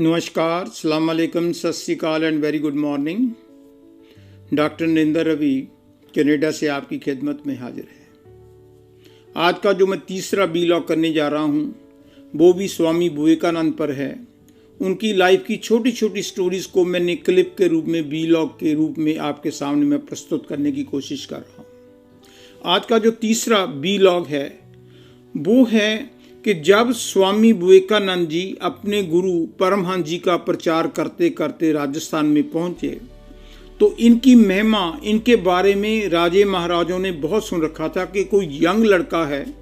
नमस्कार, अस्सलाम वालेकुम, Sat Sri Akal and very good morning. Doctor Narendra Ravi Canada से आपकी खिदमत में हाजिर है। आज का जो मैं तीसरा बीलॉग करने जा रहा हूँ वो भी स्वामी विवेकानंद पर है। उनकी लाइफ की छोटी छोटी स्टोरीज को मैंने क्लिप के रूप में, बीलॉग के रूप में आपके सामने मैं प्रस्तुत करने की कोशिश कर रहा हूँ। आज का जो तीसरा बीलॉग है वो है कि जब स्वामी विवेकानंद जी अपने गुरु परमहंस जी का प्रचार करते करते राजस्थान में पहुंचे तो इनकी महिमा, इनके बारे में राजे महाराजों ने बहुत सुन रखा था कि कोई यंग लड़का है,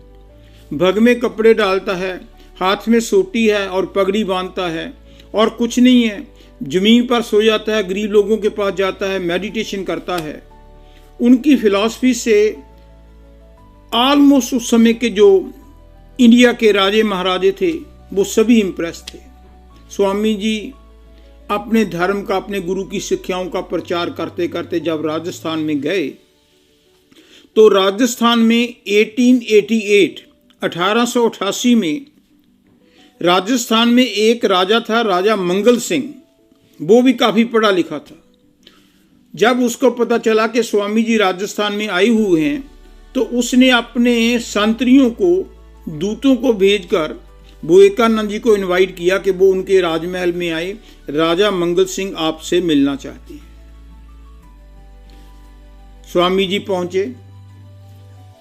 भग में कपड़े डालता है, हाथ में सोटी है और पगड़ी बांधता है और कुछ नहीं है, जमीन पर सो जाता है, गरीब लोगों के पास जाता है, मेडिटेशन करता है। उनकी फिलॉसफी से ऑलमोस्ट उस समय के जो इंडिया के राजे महाराजे थे वो सभी इम्प्रेस थे। स्वामी जी अपने धर्म का, अपने गुरु की शिक्षाओं का प्रचार करते करते जब राजस्थान में गए तो राजस्थान में 1888 में राजस्थान में एक राजा था, राजा मंगल सिंह। वो भी काफ़ी पढ़ा लिखा था। जब उसको पता चला कि स्वामी जी राजस्थान में आए हुए हैं तो उसने अपने संतरियों को, दूतों को भेजकर विवेकानंद जी को इनवाइट किया कि वो उनके राजमहल में आए, राजा मंगल सिंह आपसे मिलना चाहते हैं। स्वामी जी पहुंचे,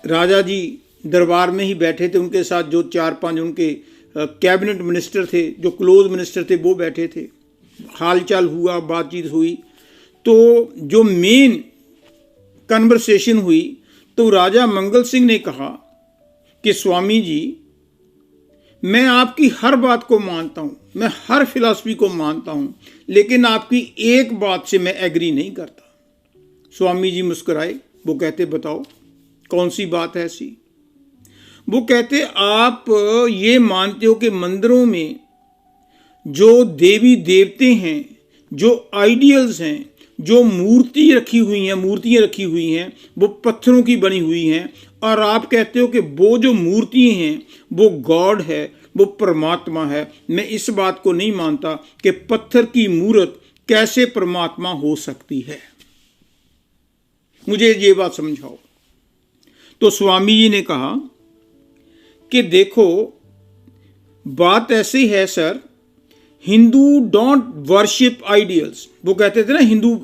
राजा जी दरबार में ही बैठे थे, उनके साथ जो 4-5 उनके कैबिनेट मिनिस्टर थे, जो क्लोज मिनिस्टर थे वो बैठे थे। हालचाल हुआ, बातचीत हुई। तो जो मेन कन्वर्सेशन हुई तो राजा मंगल सिंह ने कहा कि स्वामी जी, मैं आपकी हर बात को मानता हूं, मैं हर फिलॉसफी को मानता हूं, लेकिन आपकी एक बात से मैं एग्री नहीं करता। स्वामी जी मुस्कुराए। वो कहते बताओ कौन सी बात है ऐसी? वो कहते आप ये मानते हो कि मंदिरों में जो देवी देवते हैं, जो आइडियल्स हैं, जो मूर्तियां रखी हुई हैं वो पत्थरों की बनी हुई हैं, और आप कहते हो कि वो जो मूर्तियां हैं वो गॉड है, वो परमात्मा है। मैं इस बात को नहीं मानता कि पत्थर की मूर्त कैसे परमात्मा हो सकती है। मुझे ये बात समझाओ। तो स्वामी जी ने कहा कि देखो, बात ऐसी है sir, Hindu don't worship ideals. वो कहते थे ना, हिंदू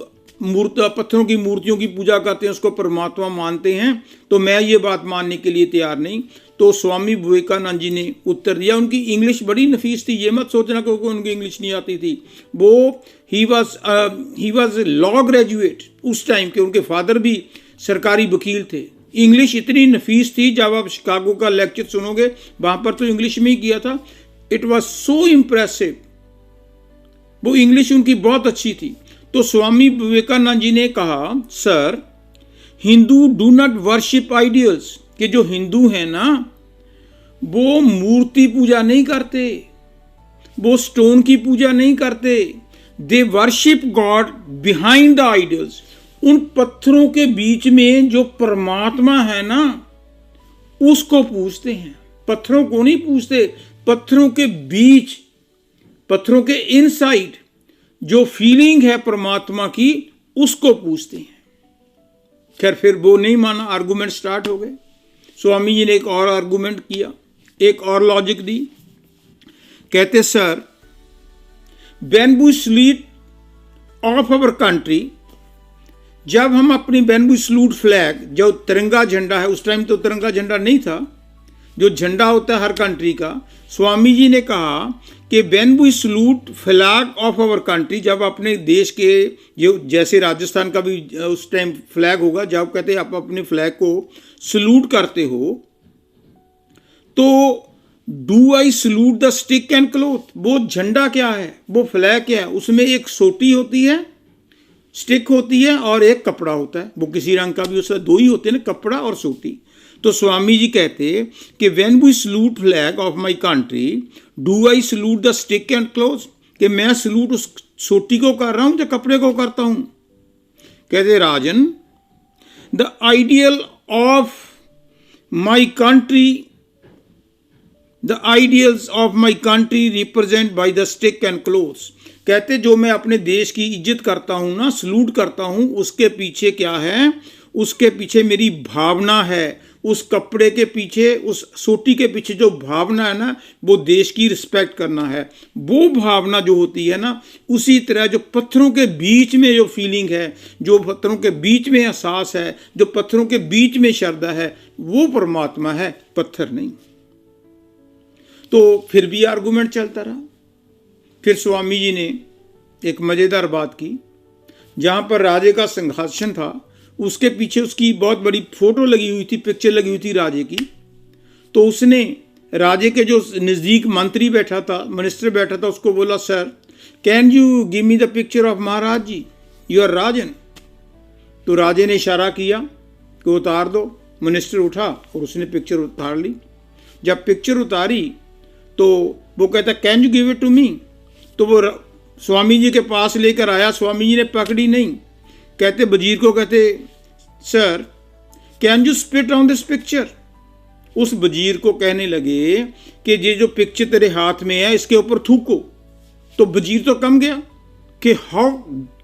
पत्थरों की मूर्तियों की पूजा करते हैं, उसको परमात्मा मानते हैं, तो मैं ये बात मानने के लिए तैयार नहीं। तो स्वामी विवेकानंद जी ने उत्तर दिया। उनकी इंग्लिश बड़ी नफीस थी, ये मत सोचना क्योंकि उनकी इंग्लिश नहीं आती थी। वो ही वॉज लॉ ग्रेजुएट उस टाइम के, उनके फादर भी सरकारी वकील थे। इंग्लिश इतनी नफीस थी, जब आप शिकागो का लेक्चर सुनोगे वहां पर तो इंग्लिश में ही किया था। It was so impressive. वो इंग्लिश उनकी बहुत अच्छी थी। तो स्वामी विवेकानंद जी ने कहा, sir, Hindu do not worship ideals, कि जो हिंदू हैं ना वो मूर्ति पूजा नहीं करते, वो स्टोन की पूजा नहीं करते। They worship God behind the ideals. उन पत्थरों के बीच में जो परमात्मा है ना उसको पूजते हैं, पत्थरों को नहीं पूजते। पत्थरों के बीच, पत्थरों के इनसाइड जो फीलिंग है परमात्मा की, उसको पूछते हैं। खैर फिर वो नहीं माना, आर्गुमेंट स्टार्ट हो गए। स्वामी जी ने एक और आर्गुमेंट किया, एक और लॉजिक दी। कहते sir, when we salute of our country, जब हम अपनी व्हेन वी सल्यूट फ्लैग, जो तिरंगा झंडा है, उस टाइम तो तिरंगा झंडा नहीं था, जो झंडा होता है हर कंट्री का, स्वामी जी ने कहा कि when we salute flag of our country, जब अपने देश के, जो जैसे राजस्थान का भी उस टाइम फ्लैग होगा, जब कहते आप अपने फ्लैग को सल्यूट करते हो तो do I salute the stick and cloth. वो झंडा क्या है, वो फ्लैग क्या है, उसमें एक सोटी होती है, स्टिक होती है और एक कपड़ा होता है। वो किसी रंग का भी, उसका दो ही होते हैं ना, कपड़ा और सोटी। तो स्वामी जी कहते कि when we salute flag of my country, do I salute the stick and cloth, कि मैं सल्यूट उस सोटी को कर रहा हूं या कपड़े को करता हूं। कहते Rajan, the ideal of my country the ideals of my country represent by the stick and clothes. कहते जो मैं अपने देश की इज्जत करता हूँ ना, सलूट करता हूँ, उसके पीछे क्या है? उसके पीछे मेरी भावना है। उस कपड़े के पीछे, उस सोटी के पीछे जो भावना है ना, वो देश की रिस्पेक्ट करना है। वो भावना जो होती है ना, उसी तरह जो पत्थरों के बीच में जो फीलिंग है, जो पत्थरों के बीच में एहसास है, जो पत्थरों के बीच में श्रद्धा है, वो परमात्मा है, पत्थर नहीं। तो फिर भी आर्गूमेंट चलता रहा। फिर स्वामी जी ने एक मज़ेदार बात की, जहाँ पर राजे का सिंहासन था, उसके पीछे उसकी बहुत बड़ी फोटो लगी हुई थी, पिक्चर लगी हुई थी राजे की। तो उसने राजे के जो नज़दीक मंत्री बैठा था, मिनिस्टर बैठा था, उसको बोला, sir can you give me the picture of Maharaj ji, you are Rajan. तो राजे ने इशारा किया कि उतार दो। मिनिस्टर उठा और उसने पिक्चर उतार ली। जब पिक्चर उतारी तो वो कहता, can you give it to me. तो वो स्वामी जी के पास लेकर आया। स्वामी जी ने पकड़ी नहीं। कहते वजीर को, कहते sir can you spit on this picture. उस वजीर को कहने लगे कि ये जो पिक्चर तेरे हाथ में है, इसके ऊपर थूको। तो वजीर तो कम गया कि हाउ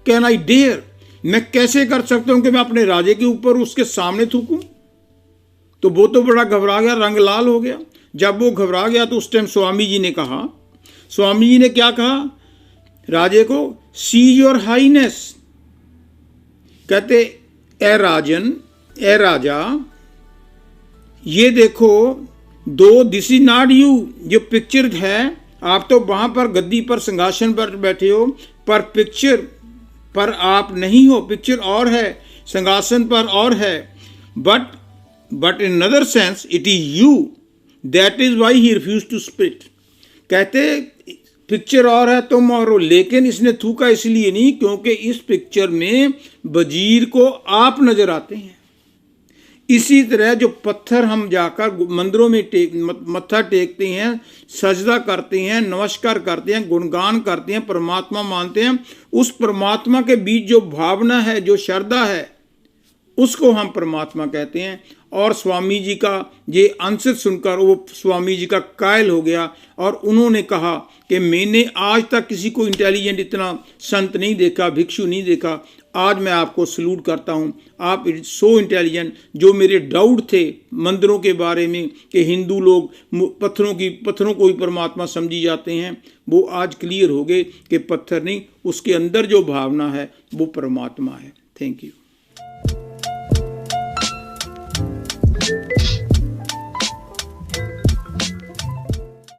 कैन आई डेयर, मैं कैसे कर सकता हूं कि मैं अपने राजे के ऊपर उसके सामने थूकूं। तो वो तो बड़ा घबरा गया, रंग लाल हो गया। जब वो घबरा गया तो उस टाइम स्वामी जी ने कहा, स्वामी जी ने क्या कहा राजे को, सी योर हाईनेस। कहते ए राजन, ए राजा, ये देखो, दो दिस इज नॉट यू। जो पिक्चर है, आप तो वहां पर गद्दी पर सिंहासन पर बैठे हो, पर पिक्चर पर आप नहीं हो। पिक्चर और है, सिंहासन पर और है। But in another sense it is you, that is why he refuse to spit. कहते पिक्चर और है, तुम और हो, लेकिन इसने थूका इसलिए नहीं क्योंकि इस पिक्चर में वजीर को आप नजर आते हैं। इसी तरह जो पत्थर हम जाकर मंदिरों में मत्था टेकते हैं, सजदा करते हैं, नमस्कार करते हैं, गुणगान करते हैं, परमात्मा मानते हैं, उस परमात्मा के बीच जो भावना है, जो श्रद्धा है, उसको हम परमात्मा कहते हैं। और स्वामी जी का ये आंसर सुनकर वो स्वामी जी का कायल हो गया और उन्होंने कहा कि मैंने आज तक किसी को इंटेलिजेंट इतना संत नहीं देखा, भिक्षु नहीं देखा। आज मैं आपको सलूट करता हूँ, आप सो इंटेलिजेंट। जो मेरे डाउट थे मंदिरों के बारे में कि हिंदू लोग पत्थरों को ही परमात्मा समझी जाते हैं, वो आज क्लियर हो गए कि पत्थर नहीं, उसके अंदर जो भावना है वो परमात्मा है। Thank you.